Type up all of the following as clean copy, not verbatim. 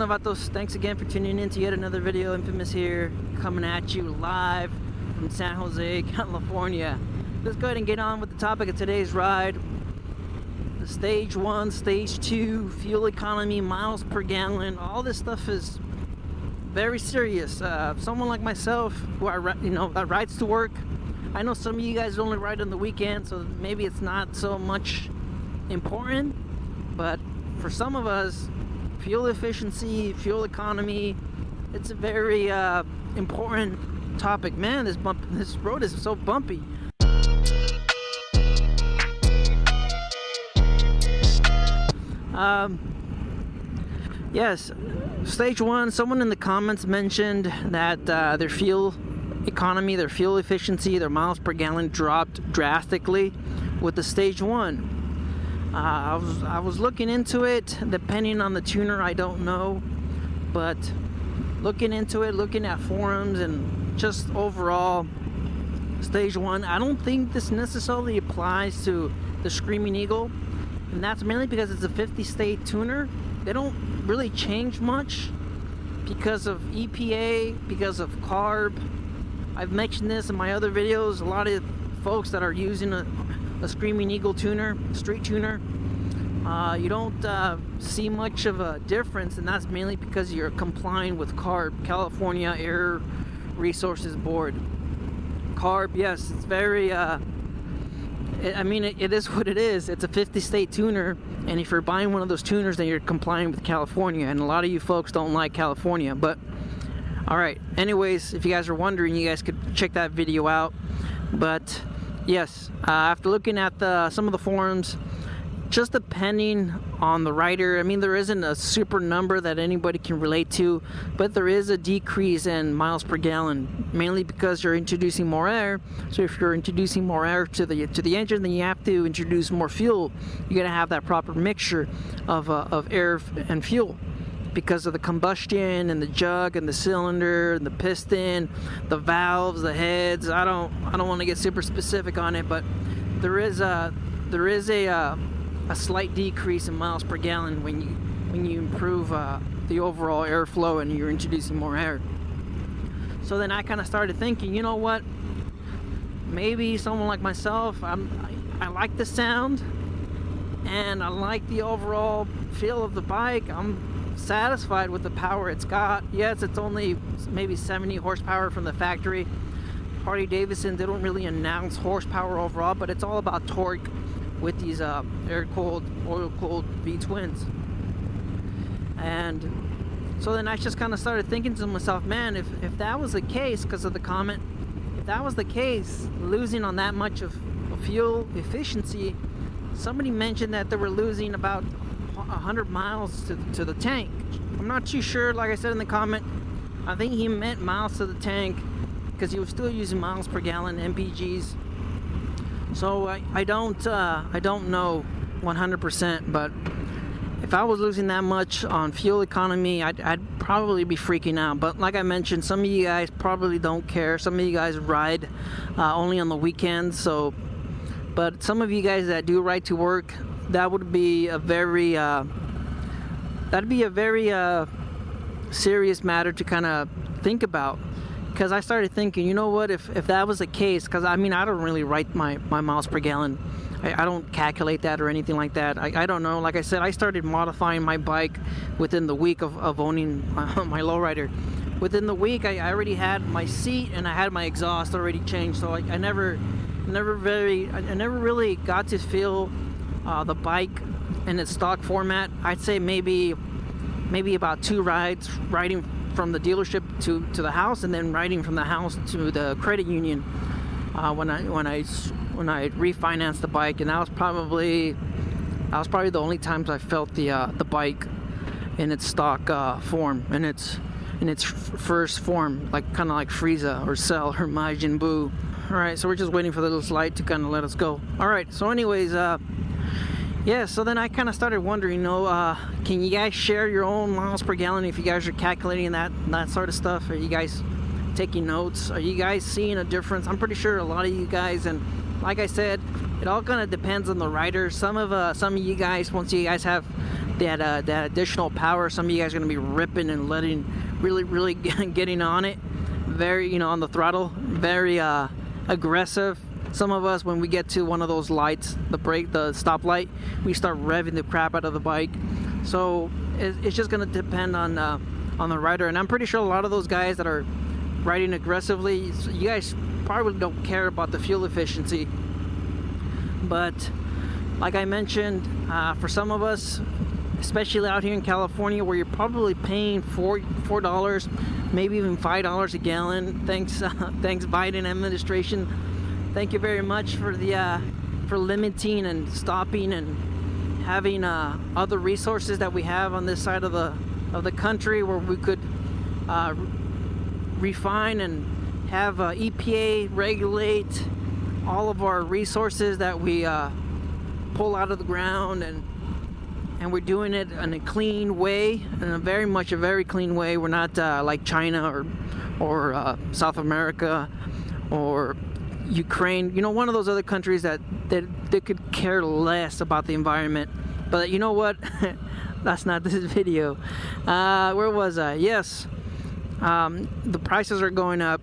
novatos? Thanks again for tuning in to yet another video. Infamous here, coming at you live from San Jose, California. Let's go ahead and get on with the topic of today's ride. The stage 1, stage 2, fuel economy, miles per gallon, all this stuff is very serious. Someone like myself, who that rides to work, I know some of you guys only ride on the weekend, so maybe it's not so much important, but for some of us, fuel efficiency, fuel economy, it's a very important topic. Man, this road is so bumpy. Yes, stage 1, someone in the comments mentioned that their fuel economy, their fuel efficiency, their miles per gallon dropped drastically with the stage 1. I was looking into it. Depending on the tuner, I don't know, but looking into it, looking at forums and just overall stage 1, I don't think this necessarily applies to the Screamin Eagle, and that's mainly because it's a 50-state tuner. They don't really change much because of EPA, because of CARB. I've mentioned this in my other videos. A lot of folks that are using a Screamin Eagle tuner, street tuner, you don't see much of a difference, and that's mainly because you're complying with CARB, California Air Resources Board. CARB, yes, it's very, it is what it is. It's a 50-state tuner, and if you're buying one of those tuners, then you're complying with California, and a lot of you folks don't like California, but alright, anyways, if you guys are wondering, you guys could check that video out. But yes, after looking at some of the forums, just depending on the rider, there isn't a super number that anybody can relate to, but there is a decrease in miles per gallon, mainly because you're introducing more air. So if you're introducing more air to the engine, then you have to introduce more fuel. You got to have that proper mixture of air and fuel, because of the combustion and the jug and the cylinder and the piston, the valves, the heads. I don't want to get super specific on it, but there is a slight decrease in miles per gallon when you improve the overall airflow and you're introducing more air. So then I kind of started thinking, you know what? Maybe someone like myself, I like the sound and I like the overall feel of the bike. I'm satisfied with the power it's got. Yes, it's only maybe 70 horsepower from the factory. Harley-Davidson, they don't really announce horsepower overall, but it's all about torque with these air-cooled, oil-cooled V-twins. And so then I just kind of started thinking to myself, man, if that was the case, because of the comment, if that was the case, losing on that much of fuel efficiency, somebody mentioned that they were losing about 100 miles to the tank. I'm not too sure, like I said in the comment, I think he meant miles to the tank because he was still using miles per gallon MPGs. So I don't know 100%, but if I was losing that much on fuel economy, I'd probably be freaking out. But like I mentioned, some of you guys probably don't care. Some of you guys ride only on the weekends. So, but some of you guys that do ride to work, that would be a very serious matter to kind of think about. Because I started thinking, you know what, if that was the case, because I don't really write my miles per gallon. I don't calculate that or anything like that. I don't know. Like I said, I started modifying my bike within the week of owning my lowrider. Within the week, I already had my seat and I had my exhaust already changed. So I never really got to feel the bike in its stock format. I'd say maybe about 2 rides, riding from the dealership to the house, and then riding from the house to the credit union when I refinanced the bike, and that was probably the only times I felt the bike in its stock form, in its first form, like kind of like Frieza or Cell or Majin Buu. All right, so we're just waiting for the little light to kind of let us go. All right, so anyways, yeah, so then I kind of started wondering, can you guys share your own miles per gallon if you guys are calculating that sort of stuff? Are you guys taking notes? Are you guys seeing a difference? I'm pretty sure a lot of you guys, and like I said, it all kind of depends on the rider. Some of you guys, once you guys have that additional power. Some of you guys are going to be ripping and letting, really getting on it, very, on the throttle, very aggressive. Some of us, when we get to one of those lights, the stoplight, we start revving the crap out of the bike. So it's just going to depend on the rider, and I'm pretty sure a lot of those guys that are riding aggressively, you guys probably don't care about the fuel efficiency. But like I mentioned, for some of us, especially out here in California, where you're probably paying $4, maybe even $5 a gallon. Thanks Biden administration. Thank you very much for limiting and stopping and having other resources that we have on this side of the country, where we could refine and have EPA regulate all of our resources that we pull out of the ground, and we're doing it in a clean way, in a very clean way. We're not like China or South America or Ukraine, one of those other countries that they could care less about the environment. But you know what? That's not this video. Where was I? Yes, the prices are going up.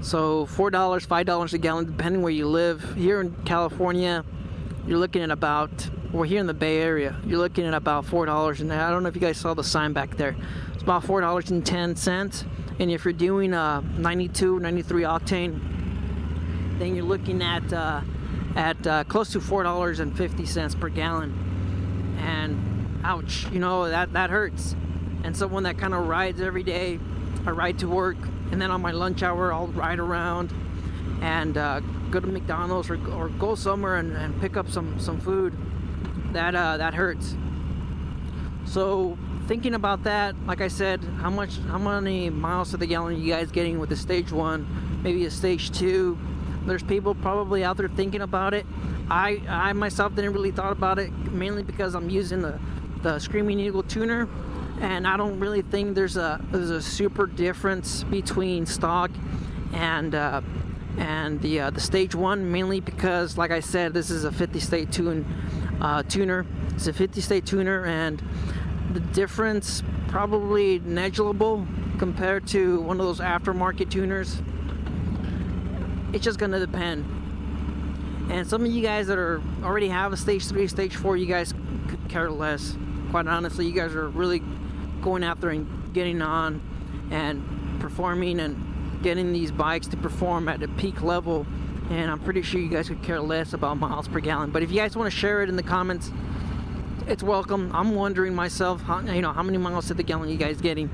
So $4, $5 a gallon, depending where you live. Here in California, you're looking at about, we're here in the Bay Area, you're looking at about $4. And I don't know if you guys saw the sign back there. It's about $4.10. And if you're doing 92, 93 octane, then you're looking at close to $4.50 per gallon. And ouch, that hurts. And someone that kind of rides every day, I ride to work, and then on my lunch hour I'll ride around and go to McDonald's or go somewhere and pick up some food. That hurts. So thinking about that, like I said, how many miles to the gallon are you guys getting with the stage 1, maybe a stage 2? There's people probably out there thinking about it. I myself didn't really thought about it, mainly because I'm using the Screamin Eagle tuner, and I don't really think there's a super difference between stock and the stage 1, mainly because, like I said, this is a 50-state tuner. It's a 50-state tuner, and the difference probably negligible compared to one of those aftermarket tuners. It's just gonna depend. And some of you guys that already have a stage 3, stage 4, you guys could care less. Quite honestly, you guys are really going after and getting on and performing and getting these bikes to perform at a peak level, and I'm pretty sure you guys could care less about miles per gallon. But if you guys want to share it in the comments, it's welcome. I'm wondering myself, how many miles to the gallon you guys getting.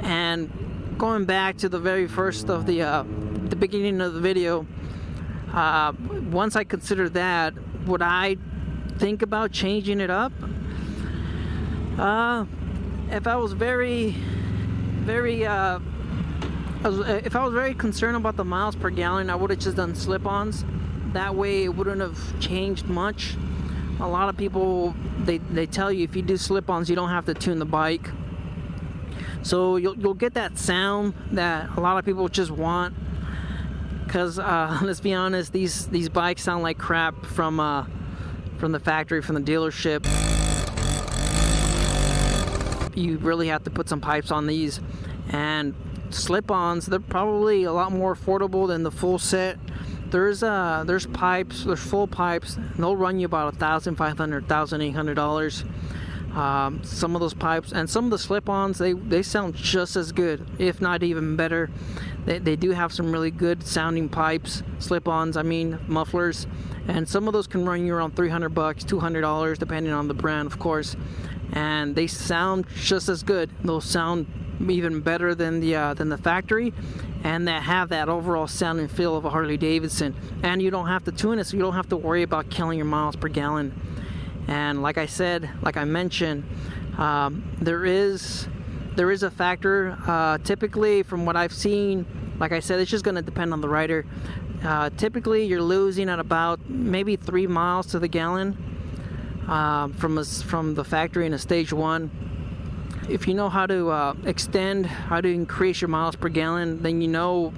And going back to the very first of the beginning of the video, once I consider that, would I think about changing it up? If I was very concerned about the miles per gallon, I would have just done slip-ons. That way it wouldn't have changed much. A lot of people, they tell you if you do slip-ons, you don't have to tune the bike. So you'll get that sound that a lot of people just want. Because let's be honest, these bikes sound like crap from the factory, from the dealership. You really have to put some pipes on these. And slip-ons, they're probably a lot more affordable than the full set. There's pipes, there's full pipes, and they'll run you about $1,500, $1,800. Some of those pipes and some of the slip-ons, they sound just as good, if not even better. They do have some really good sounding pipes, slip-ons, mufflers, and some of those can run you around $300, $200, depending on the brand, of course. And they sound just as good. They'll sound even better than the factory, and that have that overall sound and feel of a Harley-Davidson. And you don't have to tune it, so you don't have to worry about killing your miles per gallon. And like I said, like I mentioned, there is a factor. Typically, from what I've seen, like I said, it's just going to depend on the rider. Typically, you're losing at about maybe 3 miles to the gallon from the factory in a stage 1. If you know how to extend, how to increase your miles per gallon, then you know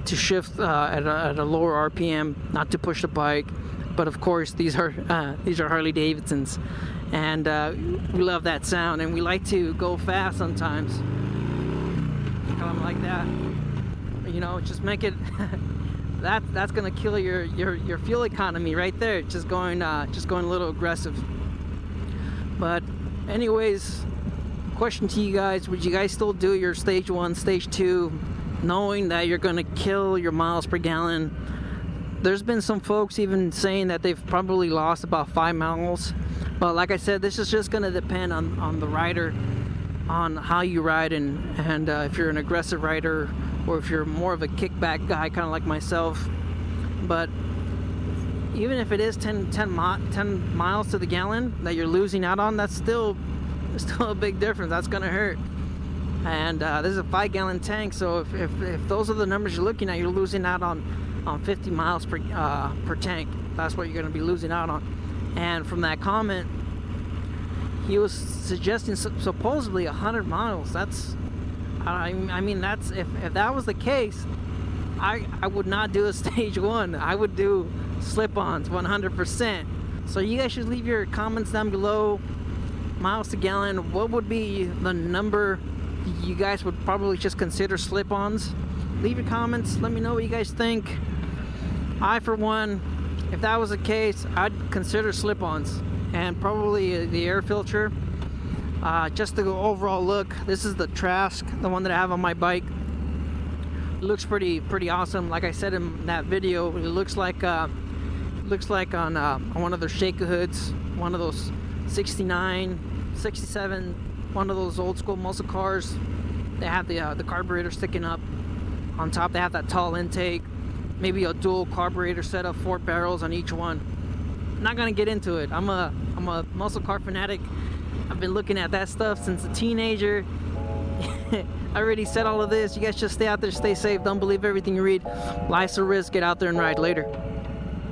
to shift at a lower RPM, not to push the bike, but of course these are Harley-Davidsons, and we love that sound, and we like to go fast sometimes, kind of like that. You know, just make it that's gonna kill your fuel economy right there. Just going a little aggressive. But anyways, question to you guys: would you guys still do your stage 1, stage 2, knowing that you're gonna kill your miles per gallon? There's been some folks even saying that they've probably lost about 5 miles. But like I said, this is just gonna depend on the rider, on how you ride, and if you're an aggressive rider, or if you're more of a kickback guy, kind of like myself. But even if it is 10 miles to the gallon that you're losing out on, that's still a big difference. That's gonna hurt. And this is a 5-gallon tank, so if those are the numbers you're looking at, you're losing out on 50 miles per tank. That's what you're gonna be losing out on. And from that comment, he was suggesting supposedly 100 miles. That's, I mean, that's, if that was the case, I would not do a stage 1. I would do slip-ons 100%. So you guys should leave your comments down below. Miles to gallon, what would be the number you guys would probably just consider slip-ons? Leave your comments, let me know what you guys think. I, for one, if that was the case, I'd consider slip-ons, and probably the air filter. Just the overall look, this is the Trask, the one that I have on my bike. It looks pretty awesome. Like I said in that video, it looks like on one of their Shaker hoods, one of those 69, 67, one of those old school muscle cars. They have the carburetor sticking up on top. They have that tall intake, maybe a dual carburetor setup, 4 barrels on each one. I'm not gonna get into it. I'm a muscle car fanatic. I've been looking at that stuff since a teenager. I already said all of this. You guys just stay out there, stay safe. Don't believe everything you read. Life's a risk. Get out there and ride. Later.